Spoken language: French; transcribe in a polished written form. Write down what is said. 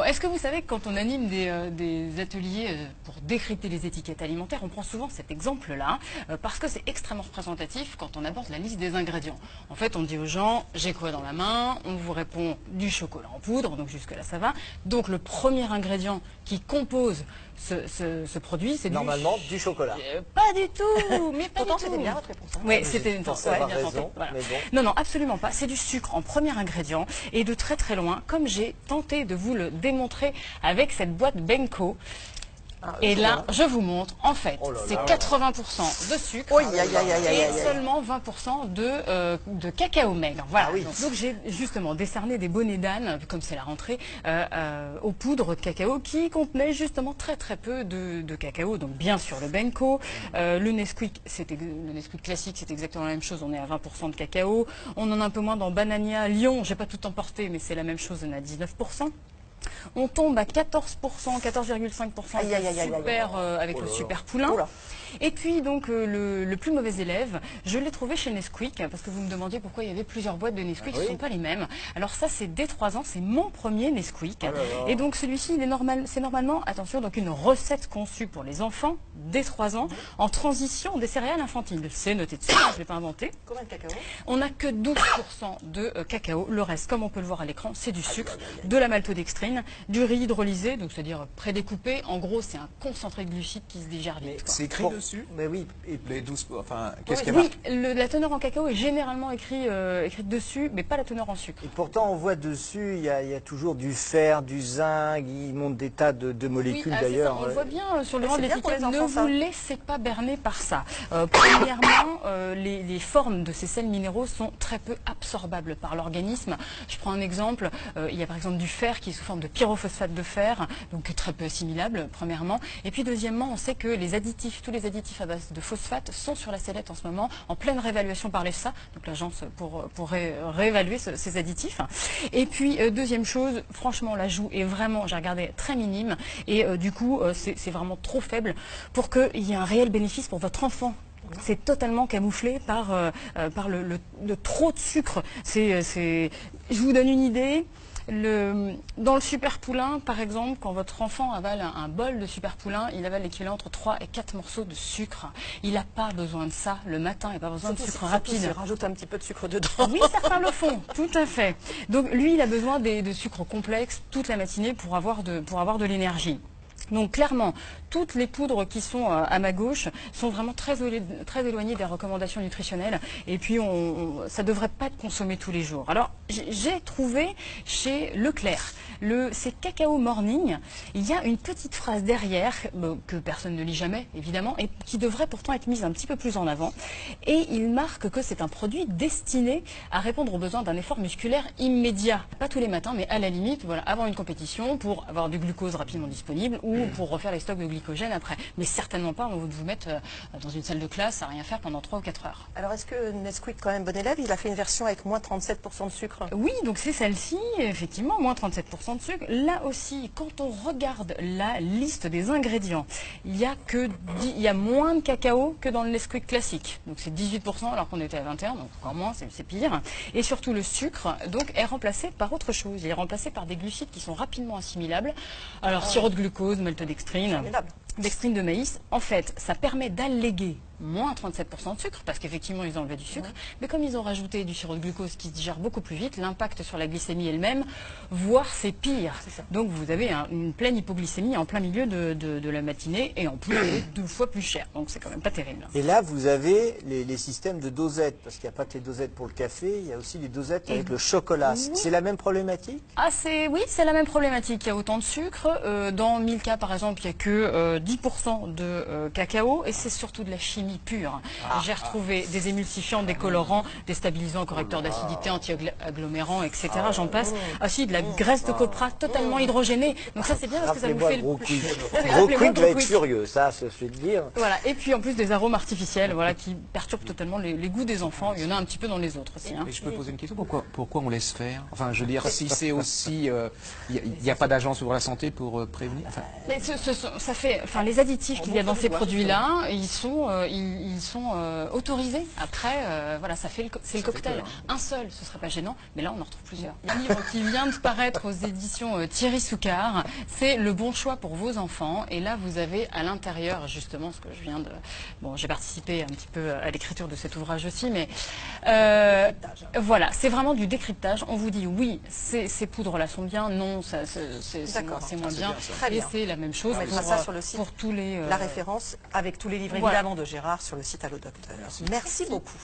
Est-ce que vous savez que quand on anime des ateliers pour décrypter les étiquettes alimentaires, on prend souvent cet exemple-là, parce que c'est extrêmement représentatif quand on aborde la liste des ingrédients. En fait, on dit aux gens, j'ai quoi dans la main? On vous répond du chocolat en poudre, donc jusque-là ça va. Donc le premier ingrédient qui compose ce produit, c'est normalement du chocolat. Pas du tout, mais pas Pourtant, du tout. c'était bien votre réponse. Hein. Oui, c'était une pensais ouais, avoir bien tenté, raison, voilà. mais bon. Non, non, absolument pas. C'est du sucre en premier ingrédient et de très très loin, comme j'ai tenté de vous le démontrer avec cette boîte Benko. Et là, je vous montre, en fait, c'est 80% de sucre et seulement 20% de cacao maigre. Voilà. Donc j'ai justement décerné des bonnets d'âne, comme c'est la rentrée, aux poudres de cacao qui contenaient justement très très peu de cacao. Donc bien sûr le Benko, le Nesquik classique, c'est exactement la même chose, on est à 20% de cacao. On en a un peu moins dans Banania, Lyon, j'ai pas tout emporté, mais c'est la même chose, on est à 19%. On tombe à 14%, 14,5% avec le super poulain. Et puis donc le plus mauvais élève, je l'ai trouvé chez Nesquik, parce que vous me demandiez pourquoi il y avait plusieurs boîtes de Nesquik, ce ne sont pas les mêmes. Alors ça c'est dès 3 ans, c'est mon premier Nesquik. Et donc celui-ci, c'est normalement, attention, donc une recette conçue pour les enfants dès 3 ans, en transition des céréales infantiles. C'est noté dessus, je ne l'ai pas inventé. Combien de cacao? On n'a que 12% de cacao, le reste, comme on peut le voir à l'écran, c'est du sucre, de la maltodextrine, du riz hydrolysé, donc c'est-à-dire prédécoupé. En gros, c'est un concentré de glucides qui se digère vite. C'est écrit dessus? Mais oui. Et les 12, enfin, qu'est-ce qu'il y a marqué? Oui, la teneur en cacao est généralement écrite dessus, mais pas la teneur en sucre. Et pourtant, on voit dessus, il y a toujours du fer, du zinc, il monte des tas de molécules d'ailleurs. On le voit bien sur le devant de l'étiquette, ne vous laissez pas berner par ça. Premièrement, les formes de ces sels minéraux sont très peu absorbables par l'organisme. Je prends un exemple, il y a par exemple du fer qui est sous forme de pyrophosphate de fer, donc très peu assimilable, premièrement. Et puis deuxièmement, on sait que tous les additifs à base de phosphate sont sur la sellette en ce moment, en pleine réévaluation par l'EFSA, donc l'agence pour réévaluer ces additifs. Et puis deuxième chose, franchement l'ajout est vraiment, j'ai regardé, très minime, et du coup c'est vraiment trop faible pour qu'il y ait un réel bénéfice pour votre enfant. C'est totalement camouflé par le trop de sucre. Je vous donne une idée. Dans le super poulain, par exemple, quand votre enfant avale un bol de super poulain, il avale l'équivalent entre 3 et 4 morceaux de sucre. Il n'a pas besoin de ça le matin, il n'a pas besoin de sucre rapide. Il rajoute un petit peu de sucre dedans. Oui, certains le font, tout à fait. Donc lui, il a besoin de sucre complexe toute la matinée pour avoir de l'énergie. Donc clairement, toutes les poudres qui sont à ma gauche sont vraiment très éloignées des recommandations nutritionnelles. Et puis, ça ne devrait pas être consommé tous les jours. Alors, j'ai trouvé chez Leclerc, c'est Cacao Morning. Il y a une petite phrase derrière, que personne ne lit jamais, évidemment, et qui devrait pourtant être mise un petit peu plus en avant. Et il marque que c'est un produit destiné à répondre aux besoins d'un effort musculaire immédiat. Pas tous les matins, mais à la limite, voilà, avant une compétition, pour avoir du glucose rapidement disponible, ou pour refaire les stocks de glycogène après. Mais certainement pas, on va vous mettre dans une salle de classe à rien faire pendant 3 ou 4 heures. Alors est-ce que Nesquik, quand même bon élève, il a fait une version avec moins 37% de sucre? Oui, donc c'est celle-ci, effectivement, moins 37% de sucre. Là aussi, quand on regarde la liste des ingrédients, il y a moins de cacao que dans le Nesquik classique. Donc c'est 18% alors qu'on était à 21%, donc encore moins, c'est pire. Et surtout le sucre donc, est remplacé par autre chose. Il est remplacé par des glucides qui sont rapidement assimilables. Alors sirop de glucose, maltodextrine, dextrine de maïs, en fait, ça permet d'alléguer moins 37% de sucre, parce qu'effectivement, ils ont enlevé du sucre. Mais comme ils ont rajouté du sirop de glucose qui se digère beaucoup plus vite, l'impact sur la glycémie elle-même, voire c'est pire. Donc vous avez une pleine hypoglycémie en plein milieu de la matinée, et en plus, 2 fois plus cher. Donc c'est quand même pas terrible. Et là, vous avez les systèmes de dosettes, parce qu'il n'y a pas que les dosettes pour le café, il y a aussi les dosettes avec le chocolat. C'est la même problématique? Oui, c'est la même problématique. Il y a autant de sucre. Dans Milka, par exemple, il n'y a que 10% de cacao, et c'est surtout de la chimie pure. J'ai retrouvé des émulsifiants, des colorants, des stabilisants, correcteurs d'acidité, anti-agglomérants, etc. J'en passe. Ah si, de la graisse de copra totalement hydrogénée. Donc ça c'est bien parce que ça vous fait Gros Quick va être furieux, ça je vais te dire. Voilà. Et puis en plus des arômes artificiels, voilà, qui perturbent totalement les goûts des enfants. Il y en a un petit peu dans les autres aussi. Mais je peux poser une question, pourquoi on laisse faire? Enfin, je veux dire, si c'est aussi, il n'y a pas d'agence pour la santé pour prévenir. Mais enfin, les additifs qu'il y a dans ces produits-là, ils sont autorisés. Après, voilà, c'est le cocktail. Un seul, ce serait pas gênant, mais là, on en retrouve plusieurs. Un livre qui vient de paraître aux éditions Thierry Soucard, c'est Le bon choix pour vos enfants. Et là, vous avez à l'intérieur, justement, ce que je viens de... Bon, j'ai participé un petit peu à l'écriture de cet ouvrage aussi, mais voilà, c'est vraiment du décryptage. On vous dit, oui, ces poudres-là sont bien, non, c'est moins bien. Et c'est la même chose on mettra ça sur le site, pour tous les... la référence avec tous les livres, voilà. évidemment, de Gérard sur le site Allo Docteur. Merci beaucoup.